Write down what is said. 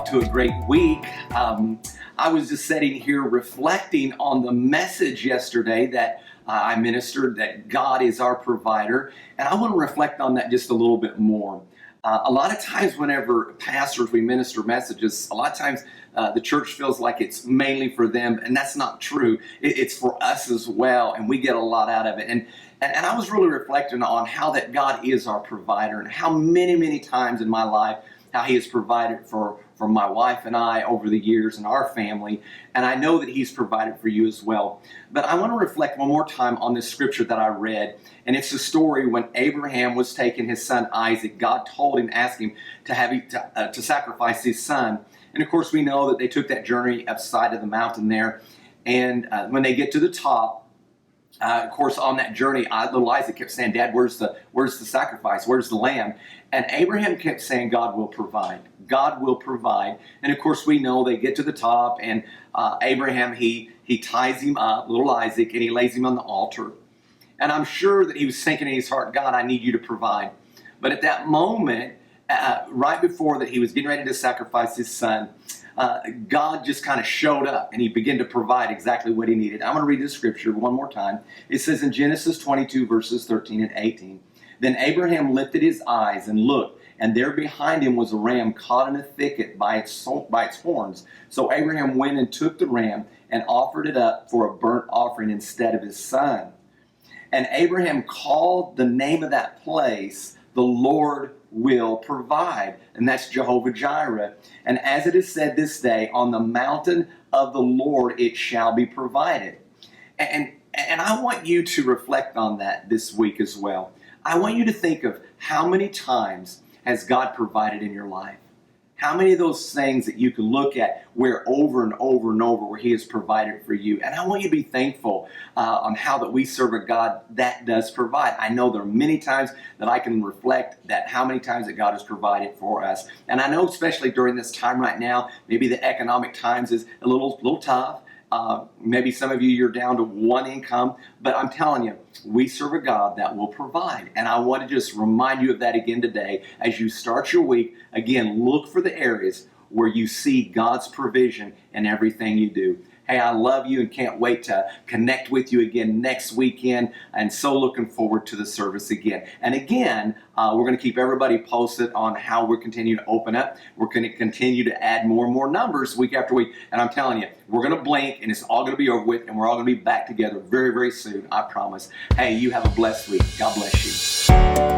to a great week. I was just sitting here reflecting on the message yesterday that I ministered, that God is our provider. And I want to reflect on that just a little bit more. A lot of times whenever pastors, we minister messages, a lot of times the church feels like it's mainly for them, and that's not true. It's for us as well, and we get a lot out of it. And I was really reflecting on how that God is our provider, and how many times in my life, how He has provided for my wife and I over the years and our family. And I know that He's provided for you as well. But I want to reflect one more time on this scripture that I read. And it's the story when Abraham was taking his son Isaac. God told him, asked him to sacrifice his son. And of course, we know that they took that journey upside of the mountain there. And when they get to the top, of course, on that journey, little Isaac kept saying, "Dad, where's the sacrifice? Where's the lamb?" And Abraham kept saying, "God will provide. God will provide." And of course, we know they get to the top, and Abraham, he ties him up, little Isaac, and he lays him on the altar. And I'm sure that he was thinking in his heart, "God, I need you to provide." But at that moment, right before that he was getting ready to sacrifice his son, God just kind of showed up, and He began to provide exactly what he needed. I'm going to read the scripture one more time. It says in Genesis 22, verses 13 and 18, "Then Abraham lifted his eyes and looked, and there behind him was a ram caught in a thicket by its horns. So Abraham went and took the ram and offered it up for a burnt offering instead of his son. And Abraham called the name of that place, the Lord will provide." And that's Jehovah Jireh. "And as it is said this day, on the mountain of the Lord it shall be provided." And I want you to reflect on that this week as well. I want you to think of how many times has God provided in your life. How many of those things that you can look at where over and over and over where He has provided for you. And I want you to be thankful on how that we serve a God that does provide. I know there are many times that I can reflect that how many times that God has provided for us. And I know especially during this time right now, maybe the economic times is a little tough. Maybe some of you, you're down to one income, but I'm telling you, we serve a God that will provide. And I want to just remind you of that again today. As you start your week, again, look for the areas where you see God's provision in everything you do. Hey, I love you and can't wait to connect with you again next weekend. And so looking forward to the service again. And again, we're going to keep everybody posted on how we're continuing to open up. We're going to continue to add more and more numbers week after week. And I'm telling you, we're going to blink and it's all going to be over with. And we're all going to be back together very, very soon. I promise. Hey, you have a blessed week. God bless you.